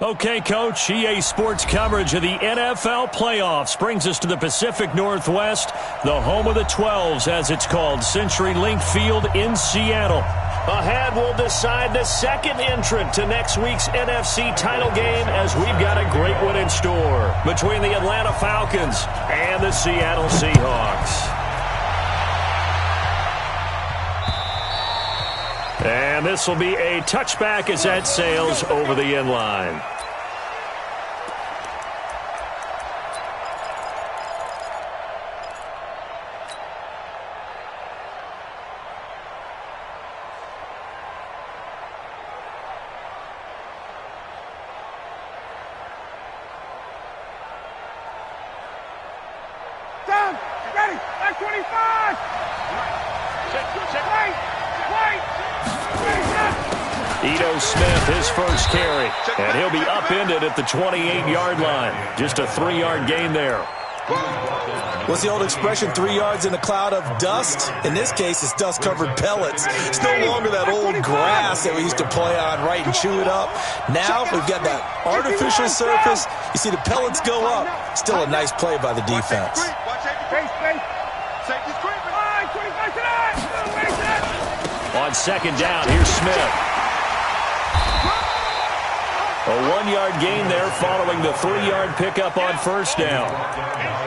Okay, Coach, EA Sports coverage of the NFL playoffs brings us to the Pacific Northwest, the home of the 12s, as it's called, CenturyLink Field in Seattle. Ahead, we'll decide the second entrant to next week's NFC title game, as we've got a great one in store between the Atlanta Falcons and the Seattle Seahawks. And this will be a touchback as that sails over the end line. Down, ready, back 25. Ito Smith, his first carry, and he'll be upended at the 28-yard line. Just a 3-yard gain there. What's the old expression, 3 yards in a cloud of dust? In this case, it's dust-covered pellets. It's no longer that old grass that we used to play on, right, and chew it up. Now we've got that artificial surface. You see the pellets go up. Still a nice play by the defense. On second down, here's Smith. A 1-yard gain there following the 3-yard pickup on first down.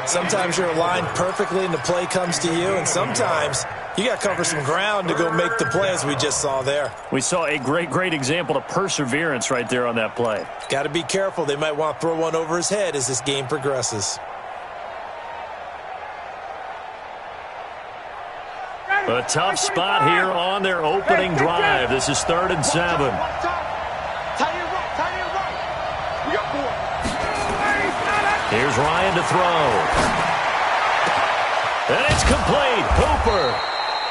Sometimes you're aligned perfectly and the play comes to you, and sometimes you got to cover some ground to go make the play, as we just saw there. We saw a great example of perseverance right there on that play. Got to be careful. They might want to throw one over his head as this game progresses. A tough spot here on their opening drive. This is 3rd and 7. Here's Ryan to throw. And it's complete. Hooper.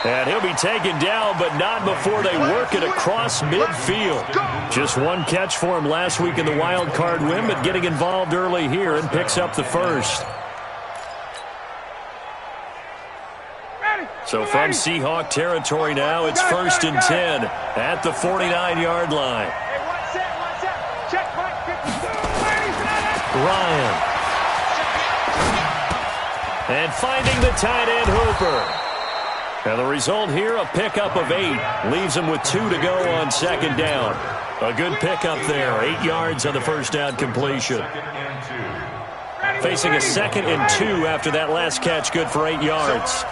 And he'll be taken down, but not before they work it across midfield. Just one catch for him last week in the wild card win, but getting involved early here and picks up the first. So from Seahawk territory now, it's 1st and 10 at the 49-yard line. Ryan. And finding the tight end, Hooper. And the result here, a pickup of 8. Leaves him with 2 to go on second down. A good pickup there, 8 yards on the first down completion. Facing a 2nd and 2 after that last catch, good for 8 yards.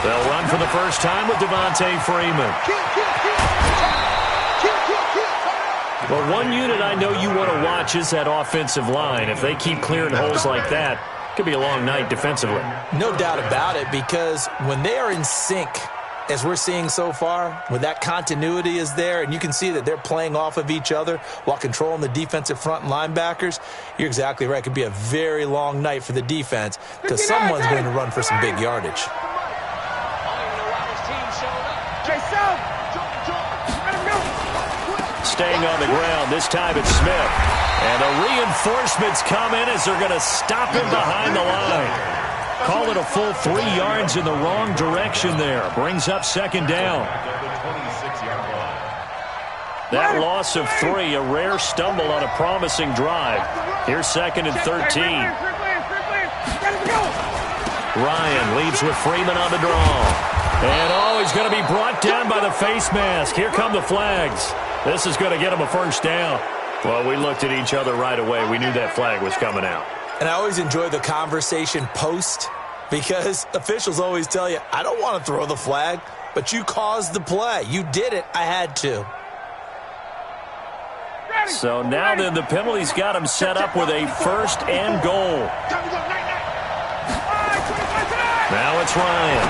They'll run for the first time with Devontae Freeman. Well, one unit I know you want to watch is that offensive line. If they keep clearing holes like that, it could be a long night defensively. No doubt about it, because when they are in sync, as we're seeing so far, when that continuity is there, and you can see that they're playing off of each other while controlling the defensive front and linebackers, you're exactly right. It could be a very long night for the defense because someone's going to run for some big yardage. Staying on the ground, this time it's Smith. And the reinforcements come in as they're going to stop him behind the line. Call it a full 3 yards in the wrong direction there. Brings up second down. That loss of 3, a rare stumble on a promising drive. Here's 2nd and 13. Ryan leaves with Freeman on the draw. And he's going to be brought down by the face mask. Here come the flags. This is going to get him a first down. Well, we looked at each other right away. We knew that flag was coming out. And I always enjoy the conversation post, because officials always tell you, I don't want to throw the flag, but you caused the play. You did it. I had to. So now then, the penalty's got him set up with a 1st and goal. Now it's Ryan.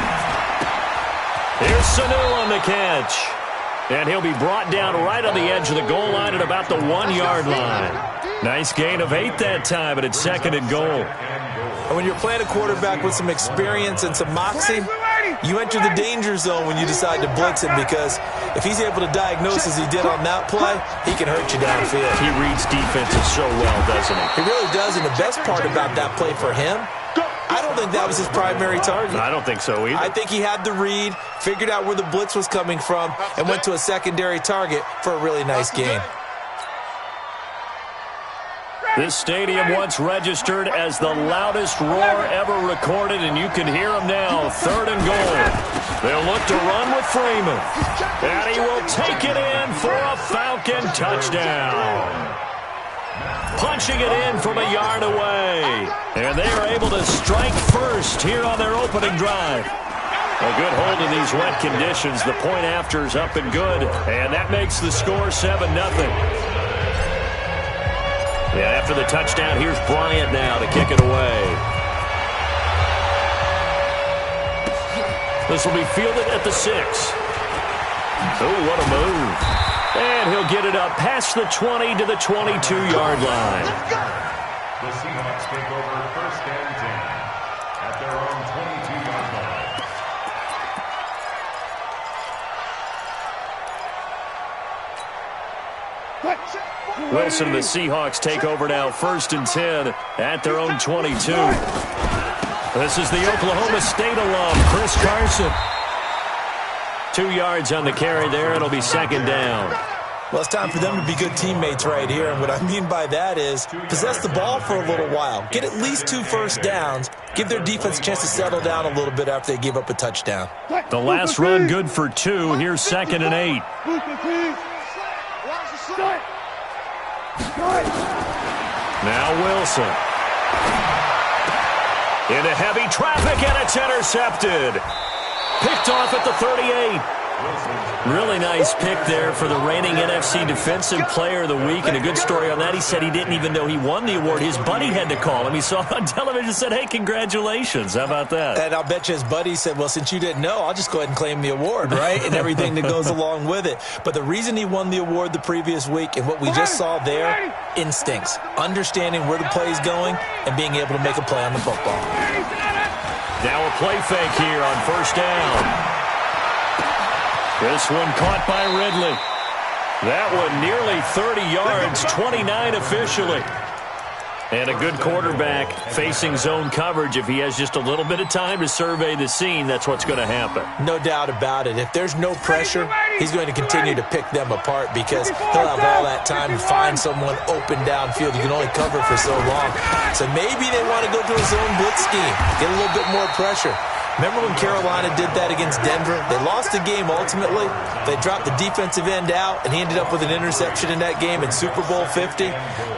Here's Sanu on the catch. And he'll be brought down right on the edge of the goal line at about the 1-yard line. Nice gain of 8 that time, but it's 2nd and goal. And when you're playing a quarterback with some experience and some moxie, you enter the danger zone when you decide to blitz him, because if he's able to diagnose as he did on that play, he can hurt you downfield. He reads defenses so well, doesn't he? He really does, and the best part about that play for him, I don't think that was his primary target. I don't think so either. I think he had the read, figured out where the blitz was coming from, and went to a secondary target for a really nice gain. This stadium once registered as the loudest roar ever recorded, and you can hear him now. 3rd and goal. They'll look to run with Freeman. And he will take it in for a Falcon touchdown. Punching it in from a yard away. And they are able to strike first here on their opening drive. A good hold in these wet conditions. The point after is up and good. And that makes the score 7-0. Yeah, after the touchdown, here's Bryant now to kick it away. This will be fielded at the 6. Oh, what a move. And he'll get it up past the 20 to the 22-yard line. The Seahawks take over 1st and 10 at their own 22-yard line. Wilson and the Seahawks take over now 1st and 10 at their own 22. This is the Oklahoma State alum, Chris Carson. 2 yards on the carry there. It'll be 2nd down. Well, it's time for them to be good teammates right here. And what I mean by that is possess the ball for a little while. Get at least 2 first downs. Give their defense a chance to settle down a little bit after they give up a touchdown. The last run good for 2. Here's 2nd and 8. Now Wilson. Into heavy traffic, and it's intercepted. Picked off at the 38. Really nice pick there for the reigning NFC Defensive Player of the Week, and a good story on that. He said he didn't even know he won the award. His buddy had to call him. He saw it on television and said, hey, congratulations. How about that? And I'll bet you his buddy said, well, since you didn't know, I'll just go ahead and claim the award, right? And everything that goes along with it. But the reason he won the award the previous week and what we just saw there, instincts, understanding where the play is going and being able to make a play on the football. Now a play fake here on 1st down. This one caught by Ridley. That one nearly 30 yards, 29 officially. And a good quarterback facing zone coverage. If he has just a little bit of time to survey the scene, that's what's going to happen. No doubt about it. If there's no pressure, he's going to continue to pick them apart because he'll have all that time to find someone open downfield. You can only cover for so long. So maybe they want to go to a zone blitz scheme, get a little bit more pressure. Remember when Carolina did that against Denver? They lost the game ultimately. They dropped the defensive end out, and he ended up with an interception in that game in Super Bowl 50.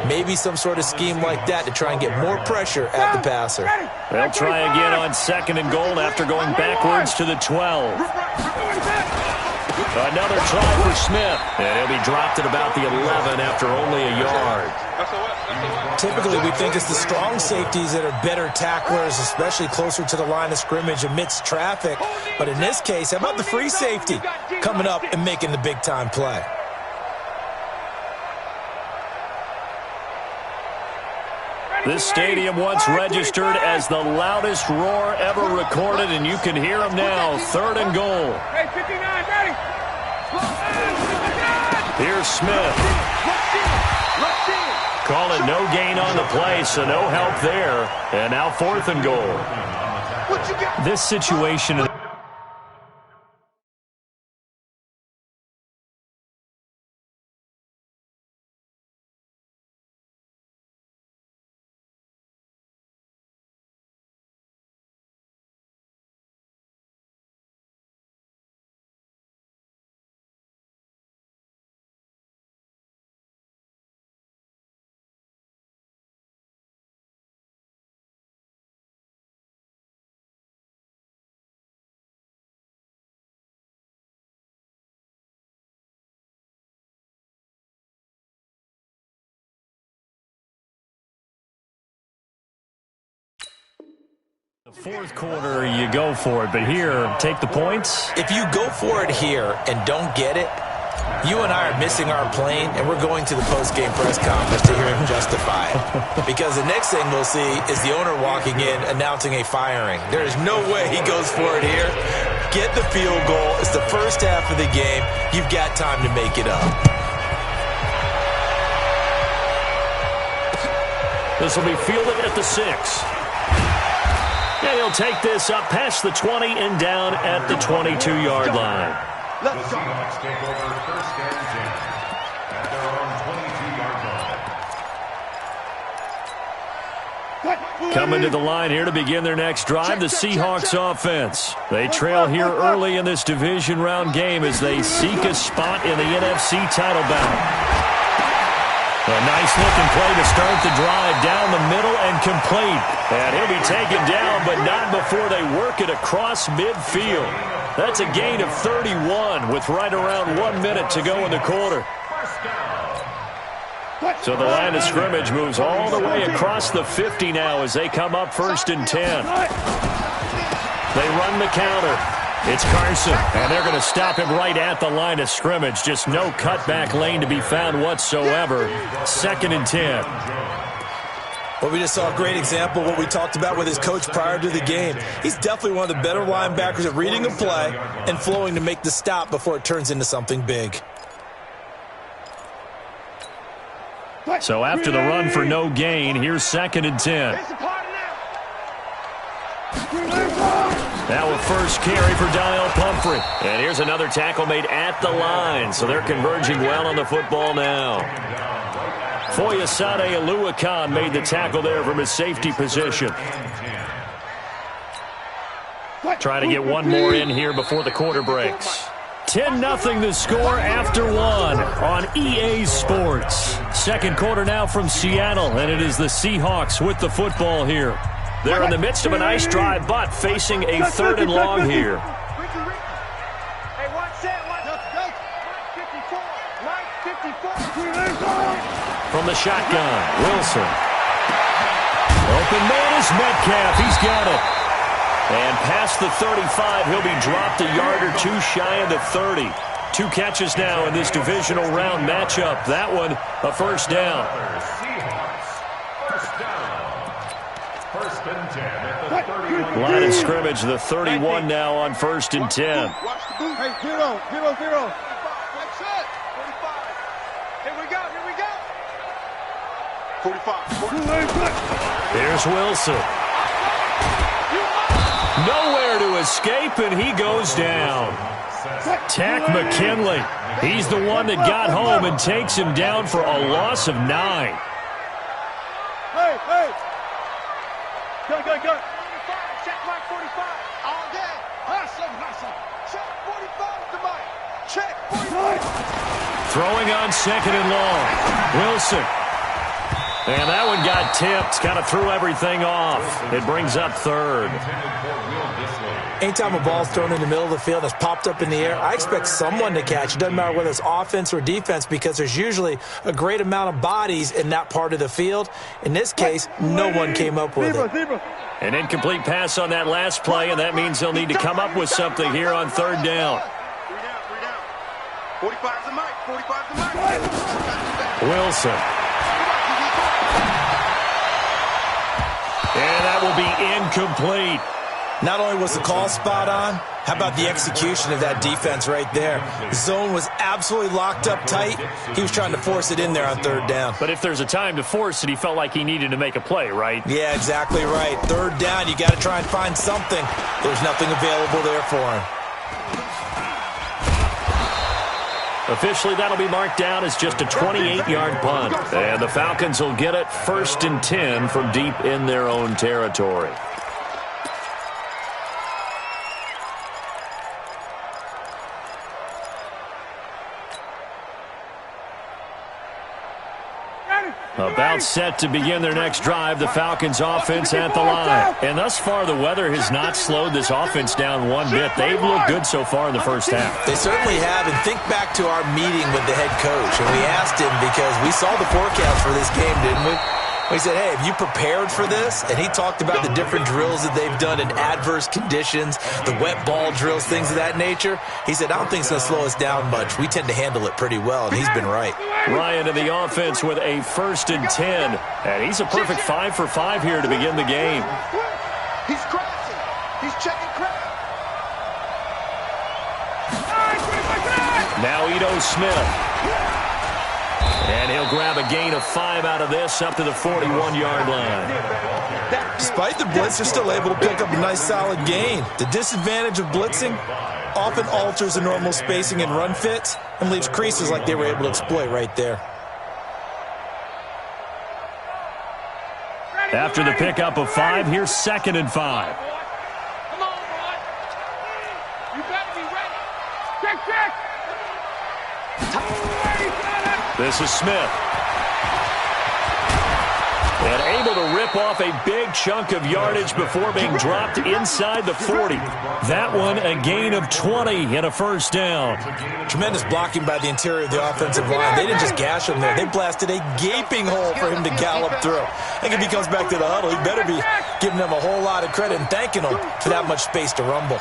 Maybe some sort of scheme like that to try and get more pressure at the passer. They'll try again on 2nd and goal after going backwards to the 12. Another try for Smith, and he'll be dropped at about the 11 after only a yard. Typically, we think it's the strong safeties that are better tacklers, especially closer to the line of scrimmage amidst traffic. But in this case, how about the free safety coming up and making the big-time play? This stadium once registered as the loudest roar ever recorded, and you can hear him now. 3rd and goal. Here's Smith. Call it no gain on the play, so no help there. And now 4th and goal. This situation... The 4th quarter, you go for it, but here, take the points. If you go for it here and don't get it, you and I are missing our plane, and we're going to the post-game press conference to hear him justify it. Because the next thing we'll see is the owner walking in announcing a firing. There is no way he goes for it here. Get the field goal. It's the first half of the game. You've got time to make it up. This will be fielded at the 6. And he'll take this up past the 20 and down at the 22-yard line. The Seahawks take over first and 10 at their own 22-yard line. Coming to the line here to begin their next drive, the Seahawks offense. They trail here early in this division round game as they seek a spot in the NFC title bout. A nice-looking play to start the drive down the middle and complete. And he'll be taken down, but not before they work it across midfield. That's a gain of 31 with right around 1 minute to go in the quarter. So the line of scrimmage moves all the way across the 50 now as they come up first and 10. They run the counter. It's Carson, and they're going to stop him right at the line of scrimmage. Just no cutback lane to be found whatsoever. Second and 10. Well, we just saw a great example of what we talked about with his coach prior to the game. He's definitely one of the better linebackers at reading a play and flowing to make the stop before it turns into something big. So after the run for no gain, here's second and 10. Now a first carry for Daniel Pumphrey. And here's another tackle made at the line. So they're converging well on the football now. Foyesade Oluwakan made the tackle there from his safety position. Trying to get one more in here before the quarter breaks. 10-0 the score after one on EA Sports. Second quarter now from Seattle, and it is the Seahawks with the football here. They're in the midst of a nice drive, but facing a third and long here. From the shotgun, Wilson. Open man is Metcalf. He's got it. And past the 35, he'll be dropped a yard or two shy of the 30. 2 catches now in this divisional round matchup. That one, a first down. Line of scrimmage, the 31 now on first and 10. Hey, 0, 0, 0. Here we go. 45. Here's Wilson. Nowhere to escape, and he goes down. Tack McKinley. He's the one that got home and takes him down for a loss of 9. Hey. Go. Check mark 45. All day. Hustle. Check 45 to Mike. Check 45. Throwing on second and long. Wilson. And that one got tipped. Kind of threw everything off. It brings up third. Anytime a ball's thrown in the middle of the field and it's popped up in the air, I expect someone to catch. It doesn't matter whether it's offense or defense because there's usually a great amount of bodies in that part of the field. In this case, no one came up with it. An incomplete pass on that last play, and that means they'll need to come up with something here on third down. 45's the mic. Wilson. And that will be incomplete. Not only was the call spot on, how about the execution of that defense right there? The zone was absolutely locked up tight. He was trying to force it in there on third down. But if there's a time to force it, he felt like he needed to make a play, right? Yeah, exactly right. Third down, you got to try and find something. There's nothing available there for him. Officially, that'll be marked down as just a 28-yard punt. And the Falcons will get it first and 10 from deep in their own territory. About set to begin their next drive, the Falcons offense at the line. And thus far, the weather has not slowed this offense down one bit. They've looked good so far in the first half. They certainly have, and think back to our meeting with the head coach, and we asked him because we saw the forecast for this game, didn't we? We said, hey, have you prepared for this? And he talked about the different drills that they've done in adverse conditions, the wet ball drills, things of that nature. He said, I don't think it's going to slow us down much. We tend to handle it pretty well, and he's been right. Ryan to the offense with a first and 10. And he's a perfect 5 for 5 here to begin the game. He's crossing. He's checking crap. Now Ito Smith. And he'll grab a gain of 5 out of this up to the 41-yard line. Despite the blitz, they're still able to pick up a nice solid gain. The disadvantage of blitzing often alters the normal spacing and run fits and leaves creases like they were able to exploit right there. After the pickup of 5, here's 2nd and 5. Come on, boy. You better be ready. Check. This is Smith. And able to rip off a big chunk of yardage before being dropped inside the 40. That one a gain of 20 and a first down. Tremendous blocking by the interior of the offensive line. They didn't just gash him there. They blasted a gaping hole for him to gallop through. I think if he comes back to the huddle, he better be giving them a whole lot of credit and thanking them for that much space to rumble.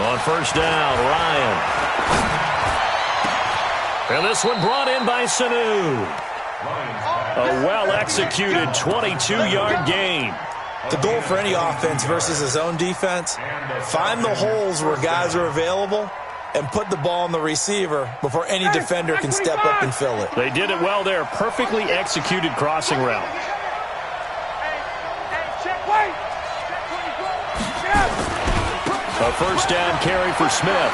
On first down, Ryan. And this one brought in by Sanu. A well-executed 22-yard gain. The goal for any offense versus his own defense, find the holes where guys are available and put the ball on the receiver before any defender can step up and fill it. They did it well there. Perfectly executed crossing route. A first down carry for Smith.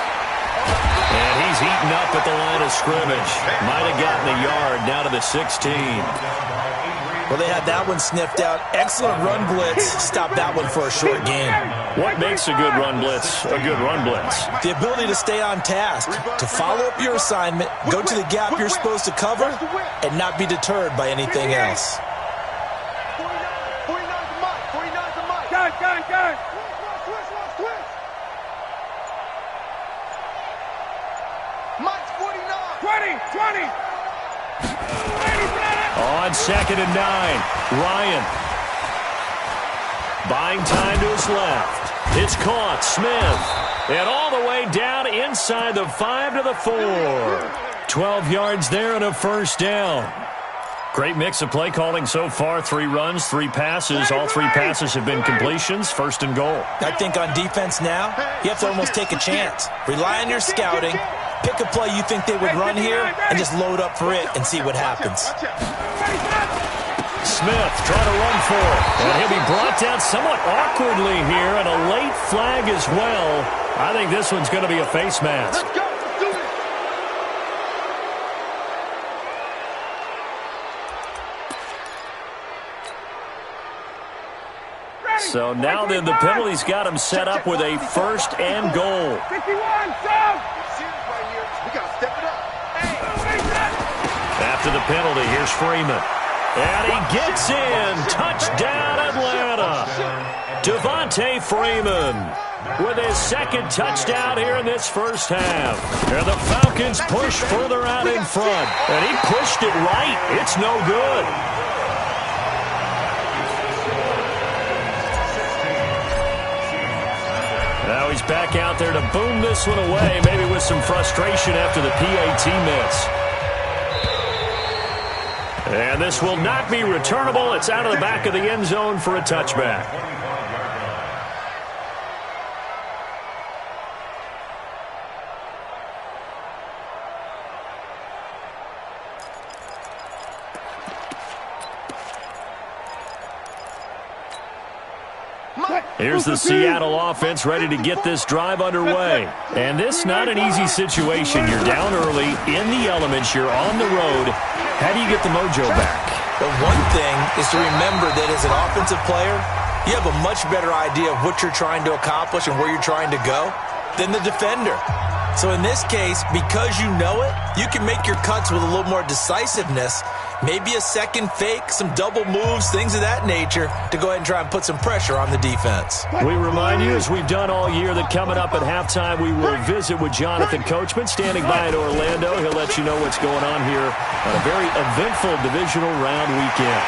And he's eaten up at the line of scrimmage. Might have gotten a yard down to the 16. Well, they had that one sniffed out. Excellent run blitz. Stopped that one for a short gain. What makes a good run blitz a good run blitz? The ability to stay on task, to follow up your assignment, go to the gap you're supposed to cover, and not be deterred by anything else. 49's a Mike. 49's a Mike. Gun. Twist. Mike's 49. 20. On 2nd and 9, Ryan. Buying time to his left. It's caught. Smith. And all the way down inside the 5 to the 4. 12 yards there and a first down. Great mix of play calling so far. 3 runs, 3 passes. All 3 passes have been completions. First and goal. I think on defense now, you have to almost take a chance. Rely on your scouting. Pick a play you think they would run here and just load up for it and see what happens. Smith trying to run for it. And he'll be brought down somewhat awkwardly here, and a late flag as well. I think this one's going to be a face mask. Let's go. Let's do this. So now then the penalty's got him set up with a first and goal. 51, Sam. We got to step it up. After the penalty, here's Freeman. And he gets in. Touchdown, Atlanta. Devontae Freeman with his 2nd touchdown here in this first half. And the Falcons push further out in front. And he pushed it right. It's no good. Now he's back out there to boom this one away, maybe with some frustration after the PAT miss. And this will not be returnable. It's out of the back of the end zone for a touchback. Here's the Seattle offense ready to get this drive underway. And this not an easy situation. You're down early, in the elements, you're on the road. How do you get the mojo back? Well, one thing is to remember that as an offensive player, you have a much better idea of what you're trying to accomplish and where you're trying to go than the defender. So in this case, because you know it, you can make your cuts with a little more decisiveness. Maybe a second fake, some double moves, things of that nature to go ahead and try and put some pressure on the defense. We remind you, as we've done all year, that coming up at halftime, we will visit with Jonathan Coachman standing by in Orlando. He'll let you know what's going on here on a very eventful divisional round weekend.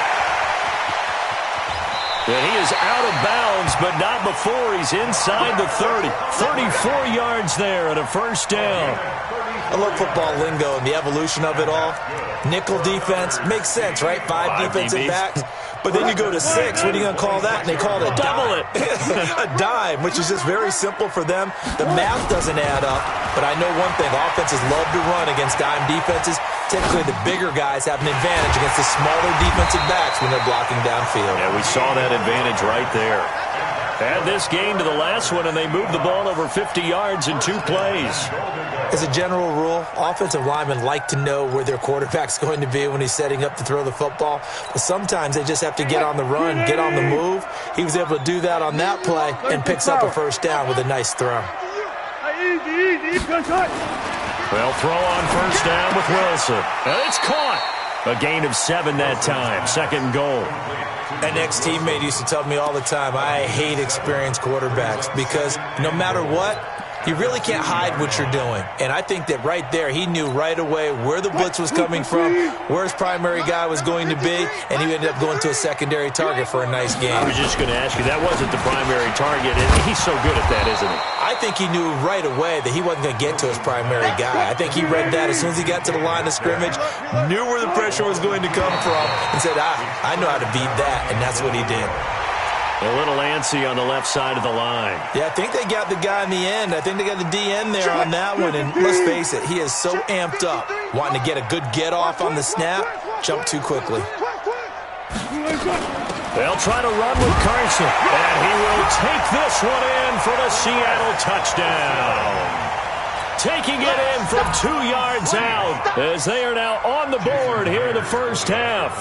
And he is out of bounds, but not before he's inside the 30. 34 yards there and a first down. I love football lingo and the evolution of it all. Nickel defense makes sense, right? Five defensive backs. But then you go to 6. What are you going to call that? And they call it a double dime. A dime, which is just very simple for them. The math doesn't add up. But I know one thing. Offenses love to run against dime defenses. Typically, the bigger guys have an advantage against the smaller defensive backs when they're blocking downfield. Yeah, we saw that advantage right there. Add this game to the last one, and they moved the ball over 50 yards in 2 plays. As a general rule, offensive linemen like to know where their quarterback's going to be when he's setting up to throw the football. But sometimes they just have to get on the run, get on the move. He was able to do that on that play and picks up a first down with a nice throw. Well, throw on first down with Wilson. And it's caught. A gain of 7 that time. 2nd and goal. An ex-teammate used to tell me all the time, I hate experienced quarterbacks because no matter what, you really can't hide what you're doing. And I think that right there, he knew right away where the blitz was coming from, where his primary guy was going to be, and he ended up going to a secondary target for a nice game. I was just going to ask you, that wasn't the primary target. He's so good at that, isn't he? I think he knew right away that he wasn't going to get to his primary guy. I think he read that as soon as he got to the line of scrimmage, knew where the pressure was going to come from, and said, I know how to beat that, and that's what he did. A little antsy on the left side of the line. Yeah, I think they got the guy in the end. I think they got the DN there on that one. And let's face it, he is so amped up, wanting to get a good get-off on the snap, jump too quickly. They'll try to run with Carson. And he will take this one in for the Seattle touchdown. Taking it in from 2 yards out as they are now on the board here in the first half.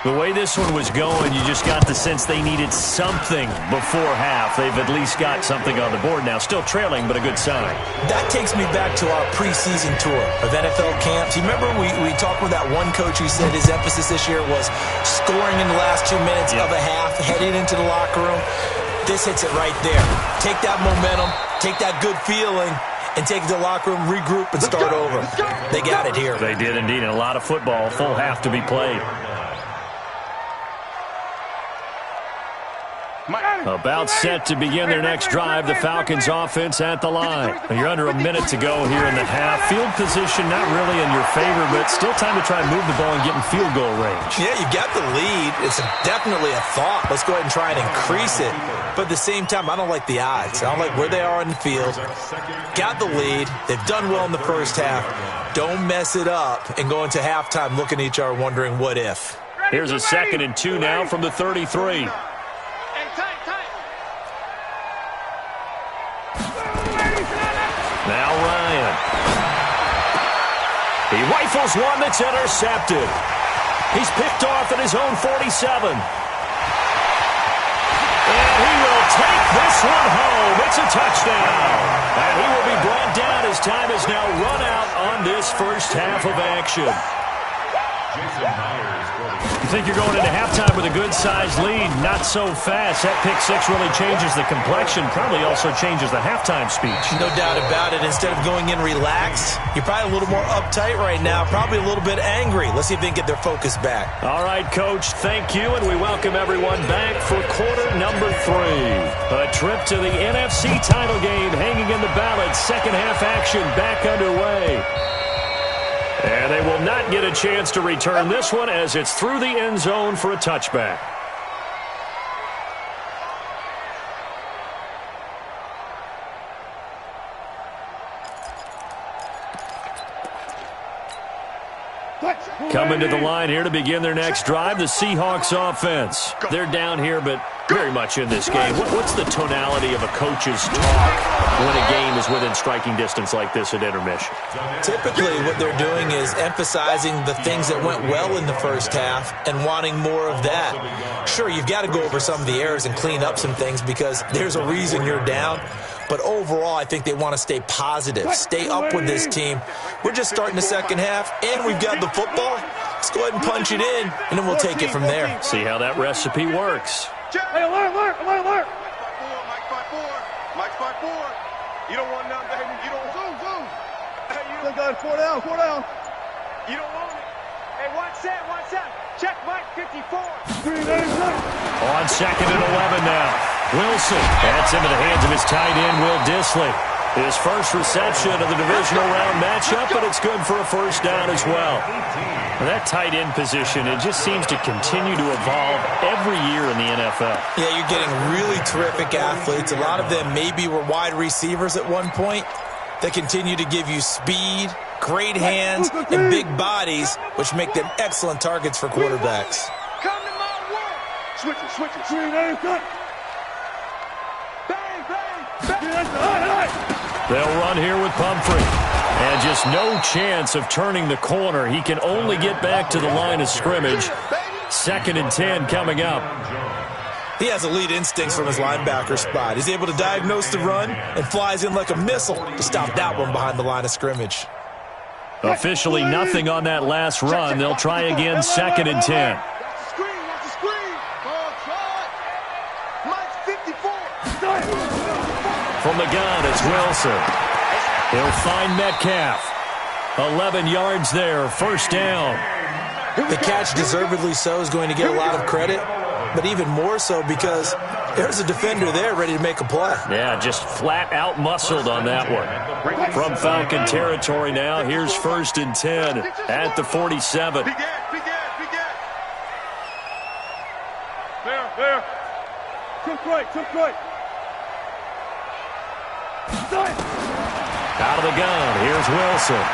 The way this one was going, you just got the sense they needed something before half. They've at least got something on the board now. Still trailing, but a good sign. That takes me back to our preseason tour of NFL camps. You remember we talked with that one coach who said his emphasis this year was scoring in the last 2 minutes of a half, heading into the locker room. This hits it right there. Take that momentum, take that good feeling, and take it to the locker room, regroup, and start over. They got it here. They did indeed, and a lot of football, full half to be played. About set to begin their next drive, the Falcons offense at the line. You're under a minute to go here in the half. Field position not really in your favor, but still time to try and move the ball and get in field goal range. Yeah, you got the lead. It's definitely a thought. Let's go ahead and try and increase it. But at the same time, I don't like the odds. I don't like where they are in the field. Got the lead. They've done well in the first half. Don't mess it up and go into halftime looking at each other wondering what if. Here's a 2nd and 2 now from the 33. Now Ryan. He rifles one that's intercepted. He's picked off at his own 47. And he will take this one home. It's a touchdown. And he will be brought down as time has now run out on this first half of action. You think you're going into halftime with a good-sized lead. Not so fast. That pick six really changes the complexion. Probably also changes the halftime speech. No doubt about it. Instead of going in relaxed, you're probably a little more uptight right now. Probably a little bit angry. Let's see if they can get their focus back. All right, Coach. Thank you, and we welcome everyone back for quarter number 3. A trip to the NFC title game hanging in the balance. Second half action back underway. And they will not get a chance to return this one as it's through the end zone for a touchback. Coming to the line here to begin their next drive, the Seahawks offense. They're down here, but very much in this game. What's the tonality of a coach's talk when a game is within striking distance like this at intermission? Typically, what they're doing is emphasizing the things that went well in the first half and wanting more of that. Sure, you've got to go over some of the errors and clean up some things because there's a reason you're down. But overall, I think they want to stay positive, stay up with this team. We're just starting the second half, and we've got the football. Let's go ahead and punch it in, and then we'll take it from there. See how that recipe works. Hey, alert. Mike's 5-4. You don't want nothing, baby. You don't zoom. Hey, you don't got 4 down. You don't want it. Hey, watch that. Check Mike 54. On 2nd and 11 now. Wilson. That's into the hands of his tight end, Will Dissly. His first reception of the divisional round matchup, but it's good for a first down as well. And that tight end position, it just seems to continue to evolve every year in the NFL. Yeah, you're getting really terrific athletes. A lot of them maybe were wide receivers at one point. They continue to give you speed, great hands, and big bodies, which make them excellent targets for quarterbacks. Come to my world. Switch it, switch it. Bang, bang, bang. They'll run here with Pumphrey. And just no chance of turning the corner. He can only get back to the line of scrimmage. 2nd and 10 coming up. He has elite instincts from his linebacker spot. He's able to diagnose the run and flies in like a missile to stop that one behind the line of scrimmage. Officially nothing on that last run. They'll try again, 2nd and 10. From the gun, it's Wilson. He'll find Metcalf. 11 yards there, first down. The catch, deservedly so, is going to get a lot of credit, but even more so because there's a defender there ready to make a play. Yeah, just flat out muscled on that one. From Falcon territory now, here's 1st and 10 at the 47. There. Took right. Out of the gun, here's Wilson.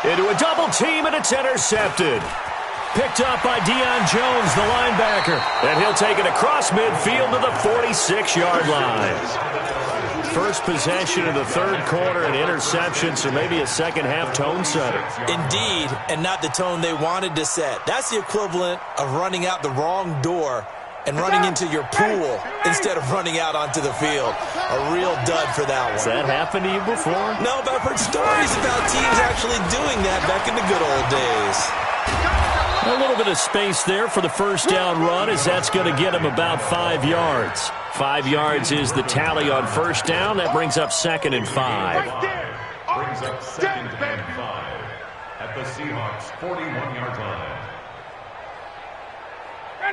Into a double team, and it's intercepted. Picked up by Deion Jones, the linebacker. And he'll take it across midfield to the 46-yard line. First possession of the third quarter, an interception, so maybe a second-half tone setter. Indeed, and not the tone they wanted to set. That's the equivalent of running out the wrong door and running into your pool instead of running out onto the field. A real dud for that one. Has that happened to you before? No, but I've heard stories about teams actually doing that back in the good old days. A little bit of space there for the first down run, as that's going to get him about 5 yards. 5 yards is the tally on first down. That brings up 2nd and 5. Brings up 2nd and 5 at the Seahawks' 41-yard line.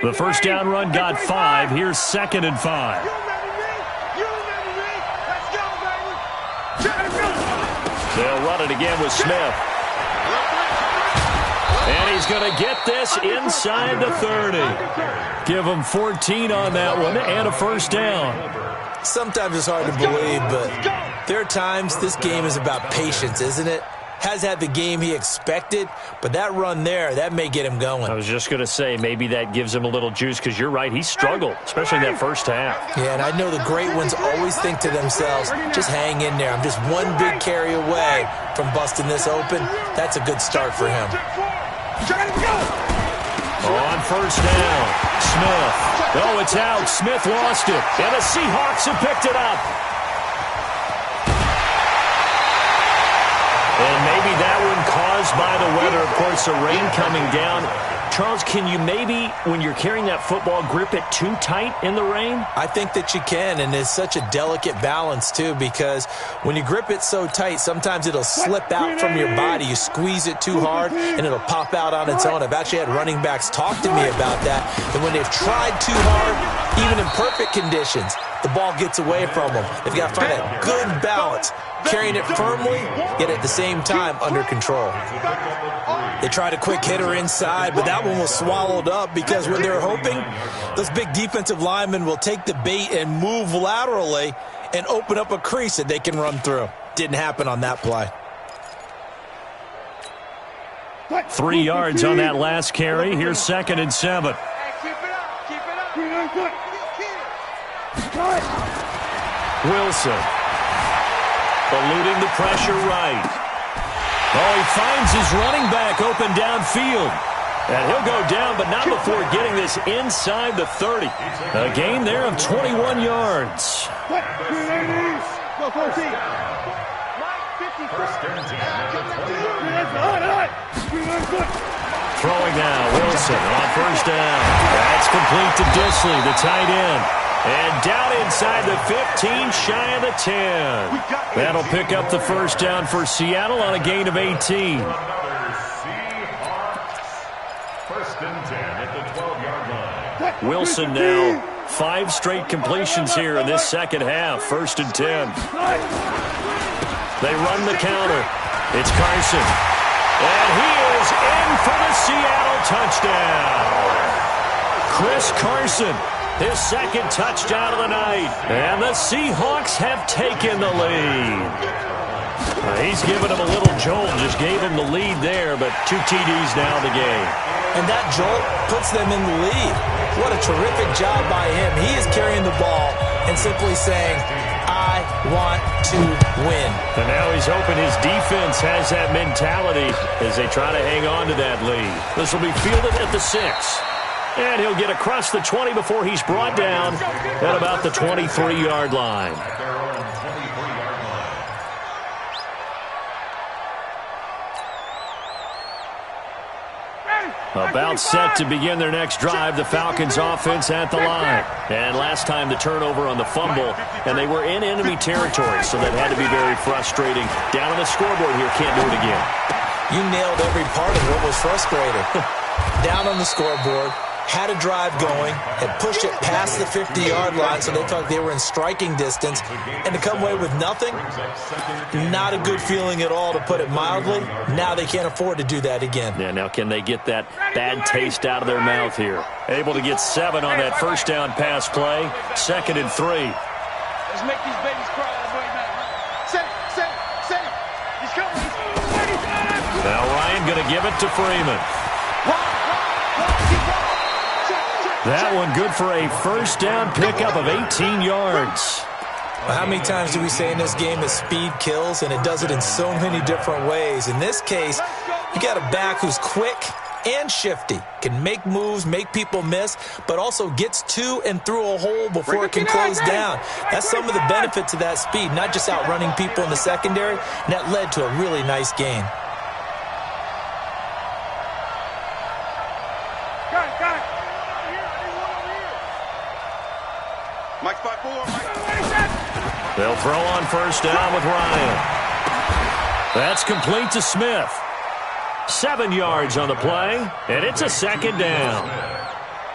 The first down run got 5. Here's 2nd and 5. They'll run it again with Smith. And he's going to get this inside the 30. Give him 14 on that one and a first down. Sometimes it's hard to believe, but there are times this game is about patience, isn't it? Has had the game he expected, but that run there, that may get him going. I was just going to say, maybe that gives him a little juice, because you're right, he struggled, especially in that first half. Yeah, and I know the great ones always think to themselves, just hang in there. I'm just one big carry away from busting this open. That's a good start for him. On first down, Smith. Oh, it's out. Smith lost it, and the Seahawks have picked it up. And maybe that one caused by the weather. Of course, the rain coming down. Charles, can you maybe, when you're carrying that football, grip it too tight in the rain? I think that you can, and it's such a delicate balance, too, because when you grip it so tight, sometimes it'll slip out from your body. You squeeze it too hard, and it'll pop out on its own. I've actually had running backs talk to me about that, and when they've tried too hard, even in perfect conditions, the ball gets away from them. They've got to find that good balance, carrying it firmly, yet at the same time under control. They tried a quick hitter inside, but that one was swallowed up because when they're hoping, those big defensive linemen will take the bait and move laterally and open up a crease that they can run through. Didn't happen on that play. 3 yards on that last carry. Here's 2nd and 7. Wilson. Eluding the pressure right. Oh, he finds his running back open downfield. And he'll go down, but not before getting this inside the 30. A gain there of 21 yards. Throwing now, Wilson on first down. That's complete to Disley, the tight end. And down inside the 15, shy of the 10. That'll pick up the first down for Seattle on a gain of 18. First and 10 at the 12-yard line. Wilson now 5 straight completions here in this second half. 1st and 10. They run the counter. It's Carson. And he is in for the Seattle touchdown. Chris Carson, his 2nd touchdown of the night. And the Seahawks have taken the lead. He's given him a little jolt, just gave him the lead there, but 2 TDs now in the game. And that jolt puts them in the lead. What a terrific job by him. He is carrying the ball and simply saying, I want to win. And now he's hoping his defense has that mentality as they try to hang on to that lead. This will be fielded at the 6. And he'll get across the 20 before he's brought down at about the 23-yard line. About set to begin their next drive, the Falcons offense at the line. And last time the turnover on the fumble, and they were in enemy territory, so that had to be very frustrating. Down on the scoreboard here, can't do it again. You nailed every part of what was frustrating. Down on the scoreboard, had a drive going, had pushed it past the 50-yard line, so they thought they were in striking distance, and to come away with nothing, not a good feeling at all, to put it mildly. Now they can't afford to do that again. Yeah, now can they get that bad taste out of their mouth here? Able to get 7 on that first down pass play. 2nd and 3. Let's make these babies cry. Set it. He's coming. Now Ryan going to give it to Freeman. That one good for a first down pickup of 18 yards. Well, how many times do we say in this game that speed kills, and it does it in so many different ways? In this case, you got a back who's quick and shifty, can make moves, make people miss, but also gets to and through a hole before it can close down. That's some of the benefits of that speed, not just outrunning people in the secondary, and that led to a really nice gain. Got it. Mike 5-4. They'll throw on first down with Ryan. That's complete to Smith. 7 yards on the play, and it's a 2nd down.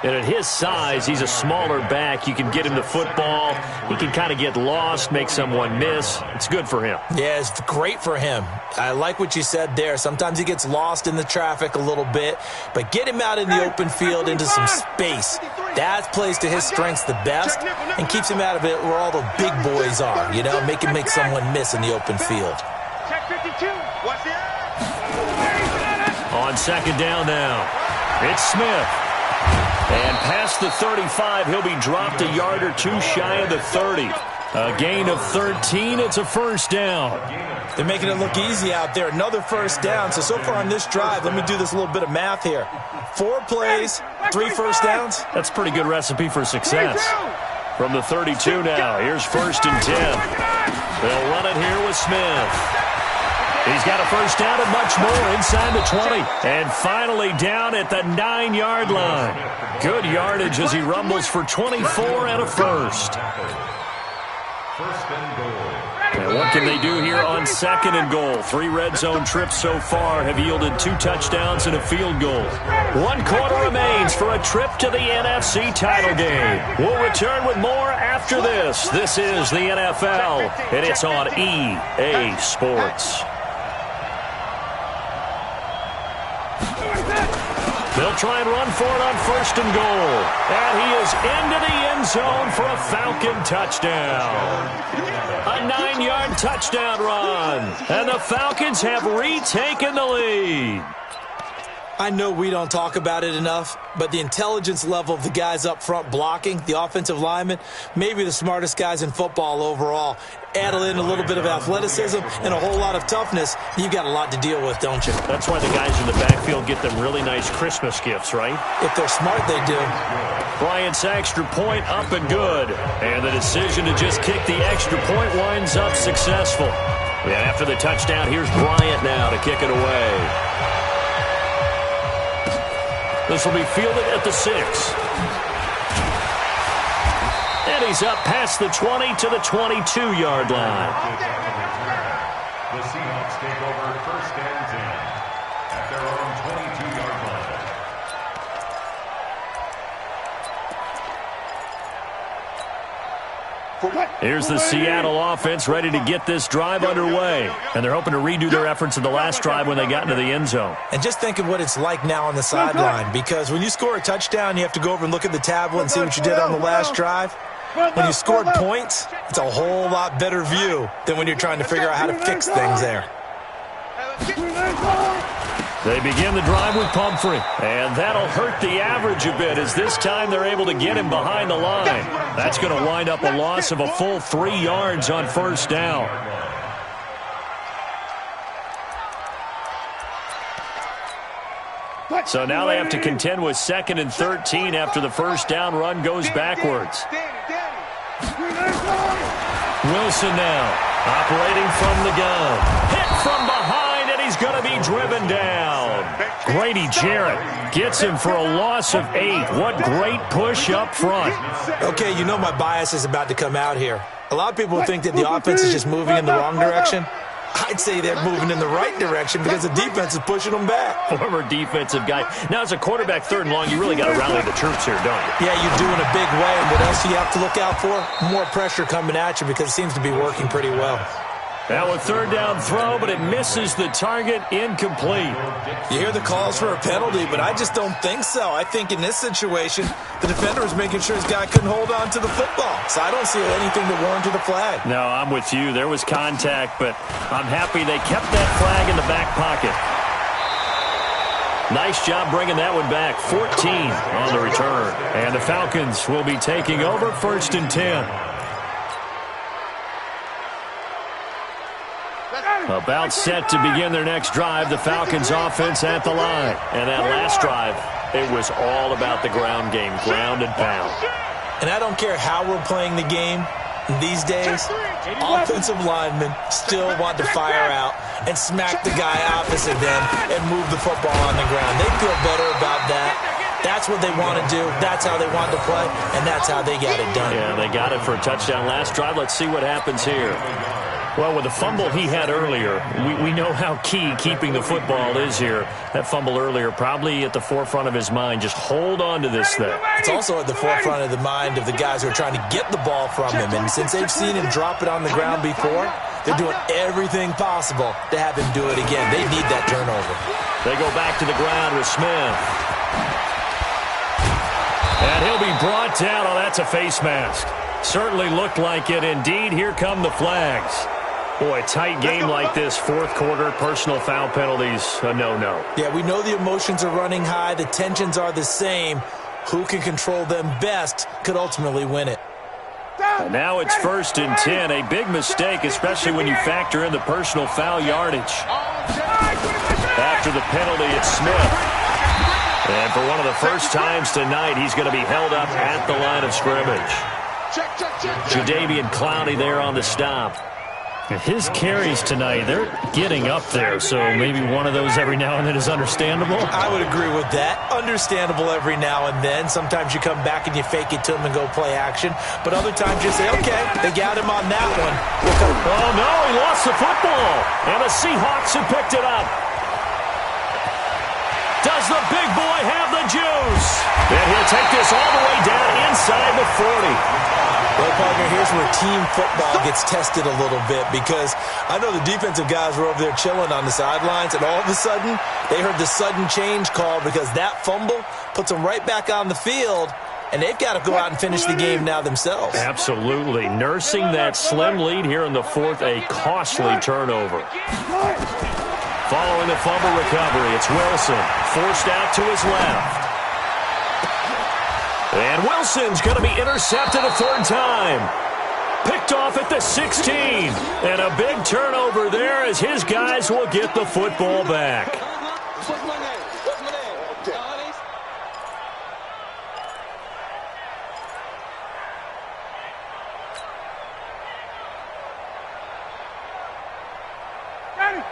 And at his size, he's a smaller back. You can get him the football. He can kind of get lost, make someone miss. It's good for him. Yeah, it's great for him. I like what you said there. Sometimes he gets lost in the traffic a little bit, but get him out in the open field into some space. That plays to his strengths the best and keeps him out of it where all the big boys are, you know, make him make someone miss in the open field. Check 52. What's the On 2nd down now, it's Smith. And past the 35, he'll be dropped a yard or 2 shy of the 30. A gain of 13, it's a first down. They're making it look easy out there. Another first down. So far on this drive, let me do this little bit of math here. 4 plays, 3 first downs. That's a pretty good recipe for success. From the 32 now, here's 1st and 10. They'll run it here with Smith. He's got a first down and much more inside the 20. And finally down at the 9-yard line. Good yardage as he rumbles for 24 and a first. And what can they do here on 2nd and goal? 3 red zone trips so far have yielded 2 touchdowns and a field goal. 1 quarter remains for a trip to the NFC title game. We'll return with more after this. This is the NFL, and it's on EA Sports. They'll try and run for it on 1st and goal. And he is into the end zone for a Falcon touchdown. A 9-yard touchdown run. And the Falcons have retaken the lead. I know we don't talk about it enough, but the intelligence level of the guys up front blocking, the offensive linemen, maybe the smartest guys in football overall. Add in a little bit of athleticism and a whole lot of toughness, you've got a lot to deal with, don't you? That's why the guys in the backfield get them really nice Christmas gifts, right? If they're smart, they do. Bryant's extra point up and good. And the decision to just kick the extra point winds up successful. And after the touchdown, here's Bryant now to kick it away. This will be fielded at the 6. And he's up past the 20 to the 22-yard line. The Seahawks take over 1st and 10 at their own 22-yard line. Here's the Seattle offense ready to get this drive underway. And they're hoping to redo their efforts in the last drive when they got into the end zone. And just think of what it's like now on the sideline, because when you score a touchdown, you have to go over and look at the tablet and see what you did on the last drive. When you scored points, it's a whole lot better view than when you're trying to figure out how to fix things there. They begin the drive with Pumphrey, and that'll hurt the average a bit as this time they're able to get him behind the line. That's going to wind up a loss of a full 3 yards on first down. So now they have to contend with 2nd and 13 after the first down run goes backwards. Wilson now operating from the gun. Hit from behind, and he's going to be driven down. Grady Jarrett gets him for a loss of 8. What great push up front. Okay, you know my bias is about to come out here. A lot of people think that the offense is just moving in the wrong direction. I'd say they're moving in the right direction because the defense is pushing them back. Former defensive guy. Now, as a quarterback 3rd and long, you really got to rally the troops here, don't you? Yeah, you do in a big way. And what else do you have to look out for? More pressure coming at you because it seems to be working pretty well. Now a 3rd down throw, but it misses the target. Incomplete. You hear the calls for a penalty, but I just don't think so. I think in this situation, the defender was making sure his guy couldn't hold on to the football. So I don't see anything that warranted a flag. No, I'm with you. There was contact, but I'm happy they kept that flag in the back pocket. Nice job bringing that one back. 14 on the return. And the Falcons will be taking over 1st and 10. About set to begin their next drive, the Falcons offense at the line. And that last drive, it was all about the ground game, ground and pound. And I don't care how we're playing the game these days, offensive linemen still want to fire out and smack the guy opposite them and move the football on the ground. They feel better about that. That's what they want to do. That's how they want to play, and that's how they got it done. Yeah, they got it for a touchdown last drive. Let's see what happens here. Well, with the fumble he had earlier, we know how key keeping the football is here. That fumble earlier probably at the forefront of his mind. Just hold on to this thing. It's also at the forefront of the mind of the guys who are trying to get the ball from him. And since they've seen him drop it on the ground before, they're doing everything possible to have him do it again. They need that turnover. They go back to the ground with Smith. And he'll be brought down. Oh, that's a face mask. Certainly looked like it. Indeed, here come the flags. Boy, tight game like this, 4th quarter, personal foul penalties, a no-no. Yeah, we know the emotions are running high. The tensions are the same. Who can control them best could ultimately win it. And now it's 1st and 10. A big mistake, especially when you factor in the personal foul yardage. After the penalty, it's Smith. And for one of the first times tonight, he's going to be held up at the line of scrimmage. Jadeveon Clowney there on the stop. His carries tonight, they're getting up there, so maybe one of those every now and then is understandable. I would agree with that. Understandable every now and then. Sometimes you come back and you fake it to him and go play action. But other times you say, okay, they got him on that one. Oh, no, he lost the football. And the Seahawks have picked it up. Does the big boy have the juice? And he'll take this all the way down inside the 40. Well, partner, here's where team football gets tested a little bit because I know the defensive guys were over there chilling on the sidelines, and all of a sudden they heard the sudden change call because that fumble puts them right back on the field, and they've got to go out and finish the game now themselves. Absolutely. Nursing that slim lead here in the 4th, a costly turnover. Following the fumble recovery, it's Wilson, forced out to his left. And Wilson's going to be intercepted a 3rd time. Picked off at the 16. And a big turnover there as his guys will get the football back.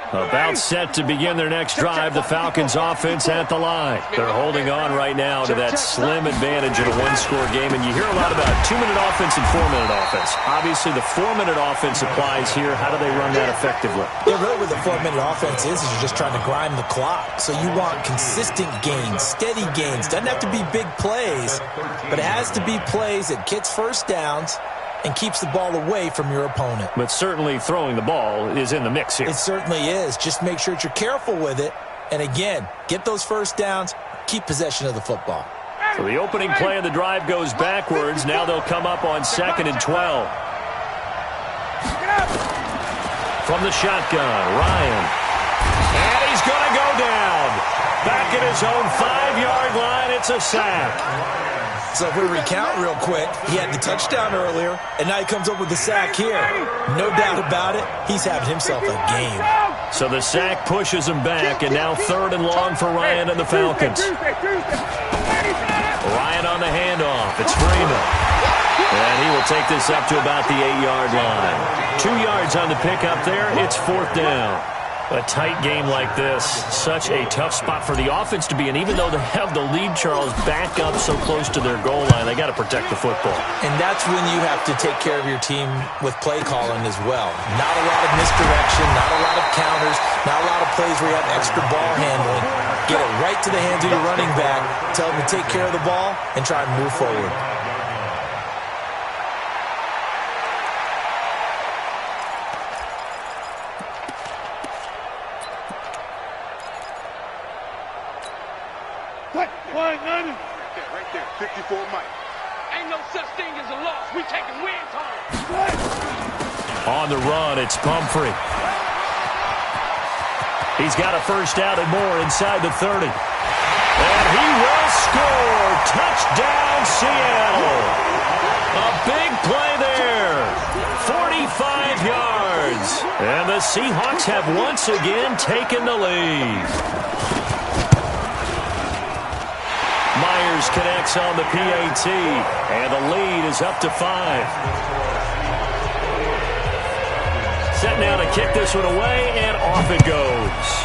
About set to begin their next drive, the Falcons offense at the line. They're holding on right now to that slim advantage in a 1-score game, and you hear a lot about 2-minute offense and 4-minute offense. Obviously, the 4-minute offense applies here. How do they run that effectively? Yeah, really what the 4-minute offense is you're just trying to grind the clock. So you want consistent gains, steady gains. Doesn't have to be big plays, but it has to be plays that gets first downs and keeps the ball away from your opponent. But certainly throwing the ball is in the mix here. It certainly is. Just make sure that you're careful with it. And again, get those first downs, keep possession of the football. So the opening play of the drive goes backwards. Now they'll come up on 2nd and 12. From the shotgun, Ryan. And he's going to go down. Back at his own 5-yard line, it's a sack. So if we recount real quick, he had the touchdown earlier, and now he comes up with the sack here. No doubt about it, he's having himself a game. So the sack pushes him back, and now 3rd and long for Ryan and the Falcons. Ryan on the handoff. It's Freeman. And he will take this up to about the 8-yard line. 2 yards on the pickup there. It's 4th down. A tight game like this, such a tough spot for the offense to be in. Even though they have the lead, Charles, back up so close to their goal line, they got to protect the football. And that's when you have to take care of your team with play calling as well. Not a lot of misdirection, not a lot of counters, not a lot of plays where you have extra ball handling. Get it right to the hands of your running back, tell them to take care of the ball, and try and move forward. Right there, 54 Mike. Ain't no such thing as a loss. We taking wins home. On the run, it's Pumphrey. He's got a first down and more inside the 30. And he will score. Touchdown, Seattle. A big play there. 45 yards. And the Seahawks have once again taken the lead. Myers connects on the PAT, and the lead is up to 5. Set now to kick this one away, and off it goes.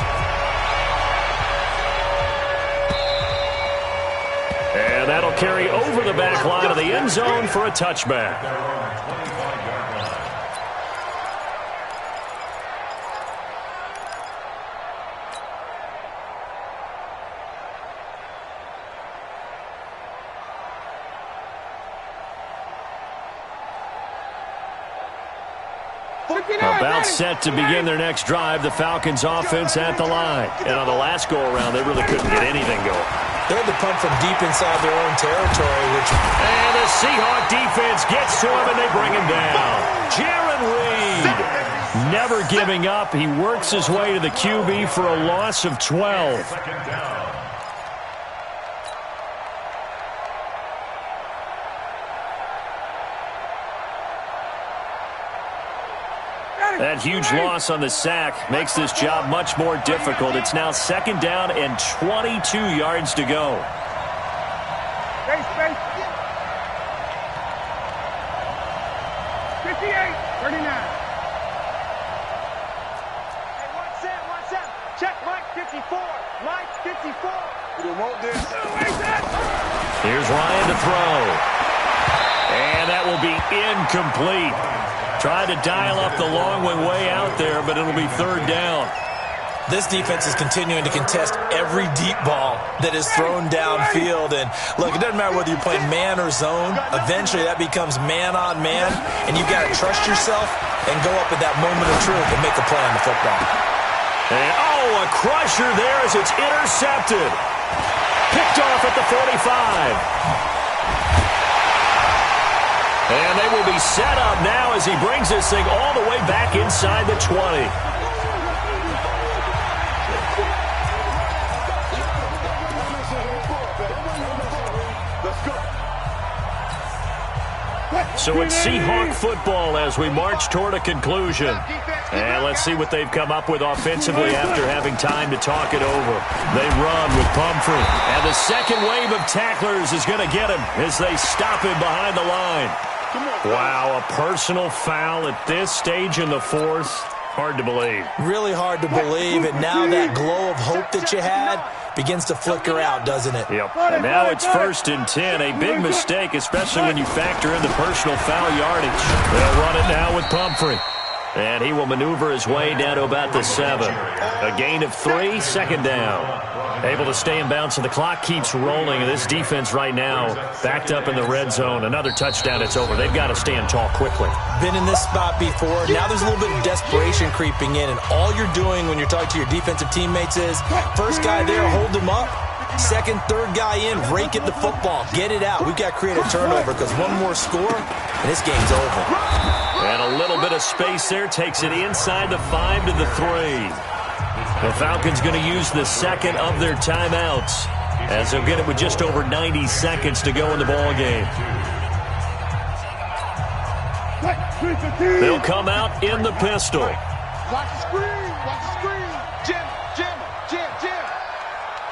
And that'll carry over the back line of the end zone for a touchback. About set to begin their next drive, the Falcons offense at the line. And on the last go-around, they really couldn't get anything going. They had to punt from deep inside their own territory. And the Seahawk defense gets to him, and they bring him down. Jaron Reed, never giving up. He works his way to the QB for a loss of 12. That huge loss on the sack makes this job much more difficult. It's now 2nd down and 22 yards to go. Space. 58, 39. Hey, one set. Check Mike 54. Mike 54. You want this? Here's Ryan to throw. And that will be incomplete. Tried to dial up the long one way out there, but it'll be 3rd down. This defense is continuing to contest every deep ball that is thrown downfield. And look, it doesn't matter whether you're playing man or zone. Eventually that becomes man on man, and you've got to trust yourself and go up at that moment of truth and make a play on the football. And a crusher there as it's intercepted. Picked off at the 45. And they will be set up now as he brings this thing all the way back inside the 20. So it's Seahawk football as we march toward a conclusion. And let's see what they've come up with offensively after having time to talk it over. They run with Pumphrey. And the second wave of tacklers is going to get him as they stop him behind the line. Wow, a personal foul at this stage in the 4th. Hard to believe. Really hard to believe, and now that glow of hope that you had begins to flicker out, doesn't it? Yep. And now it's 1st and 10. A big mistake, especially when you factor in the personal foul yardage. They'll run it now with Pumphrey. And he will maneuver his way down to about the 7. A gain of 3, second down. Able to stay in bounds, and the clock keeps rolling. And this defense right now backed up in the red zone. Another touchdown, it's over. They've got to stand tall quickly. Been in this spot before. Now there's a little bit of desperation creeping in, and all you're doing when you're talking to your defensive teammates is, first guy there, hold him up. Second, third guy in, rake at the football. Get it out. We've got to create a turnover because one more score, and this game's over. And a little bit of space there. Takes it inside the 5 to the 3. The Falcons going to use the second of their timeouts as they'll get it with just over 90 seconds to go in the ball game. They'll come out in the pistol. Watch the screen. Watch the screen. Jim.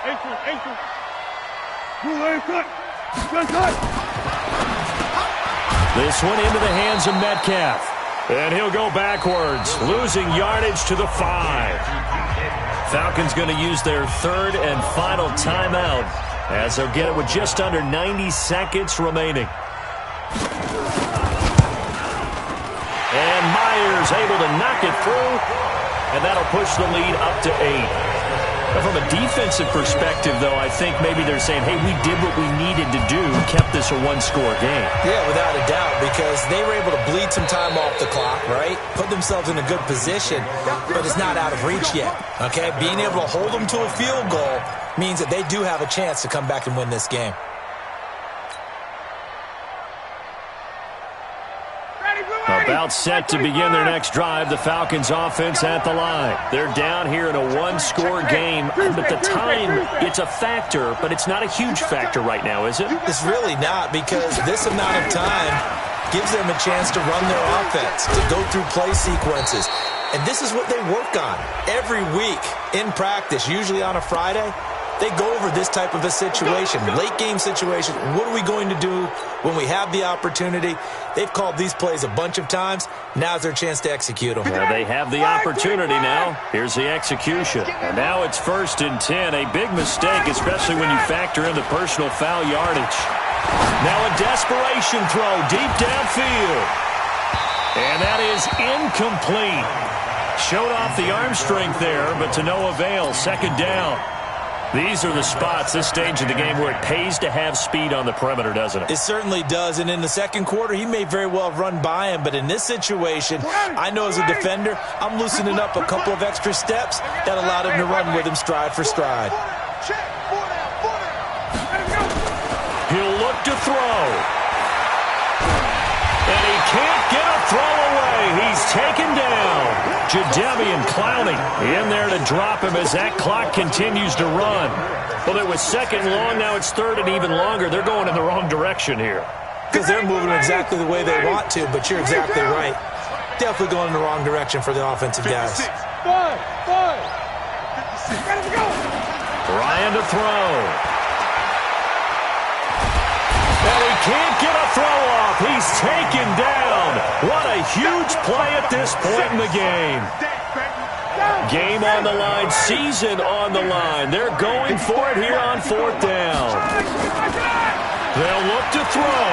Ankle. This one into the hands of Metcalf. And he'll go backwards, losing yardage to the 5. Falcons going to use their third and final timeout as they'll get it with just under 90 seconds remaining. And Myers able to knock it through, and that'll push the lead up to 8. From a defensive perspective, though, I think maybe they're saying, hey, we did what we needed to do, kept this a one-score game. Yeah, without a doubt, because they were able to bleed some time off the clock, right? Put themselves in a good position, but it's not out of reach yet, okay? Being able to hold them to a field goal means that they do have a chance to come back and win this game. About set to begin their next drive, the Falcons offense at the line. They're down here in a one-score game, but the time, it's a factor, but it's not a huge factor right now, is it? It's really not, because this amount of time gives them a chance to run their offense, to go through play sequences. And this is what they work on every week in practice, usually on a Friday. They go over this type of a situation, late game situation. What are we going to do when we have the opportunity? They've called these plays a bunch of times. Now's their chance to execute them. Well, they have the opportunity now. Here's the execution. And now it's 1st and 10. A big mistake, especially when you factor in the personal foul yardage. Now a desperation throw deep downfield. And that is incomplete. Showed off the arm strength there, but to no avail. Second down. These are the spots, this stage of the game, where it pays to have speed on the perimeter, doesn't it? It certainly does, and in the second quarter, he may very well have run by him, but in this situation, I know as a defender, I'm loosening up a couple of extra steps that allowed him to run with him stride for stride. He'll look to throw. And he can't get a throw away. He's taken down. Jadeveon Clowney in there to drop him as that clock continues to run. Well, it was second long. Now it's third and even longer. They're going in the wrong direction here. Because they're moving exactly the way they want to, but you're exactly right. Definitely going in the wrong direction for the offensive guys. Ryan to throw. And he can't get a throw off. He's taken down. What a huge play at this point in the game. Game on the line, season on the line. They're going for it here on 4th down. They'll look to throw.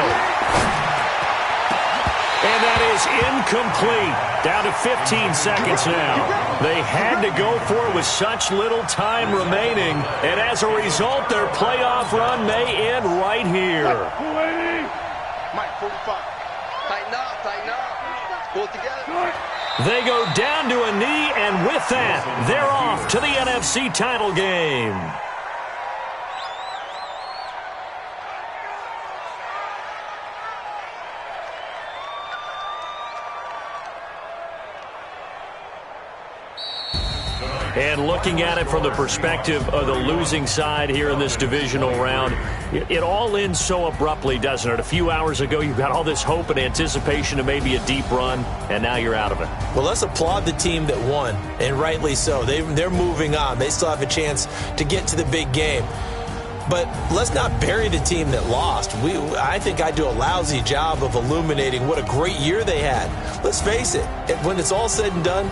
And that is incomplete. Down to 15 seconds now. They had to go for it with such little time remaining. And as a result, their playoff run may end right here. Mike, 45. Tighten up. Pull it together. They go down to a knee, and with that, they're off to the NFC title game. And looking at it from the perspective of the losing side here in this divisional round, it all ends so abruptly, doesn't it? A few hours ago, you've got all this hope and anticipation of maybe a deep run, and now you're out of it. Well, let's applaud the team that won, and rightly so. They're moving on. They still have a chance to get to the big game. But let's not bury the team that lost. I think I do a lousy job of illuminating what a great year they had. Let's face it, when it's all said and done,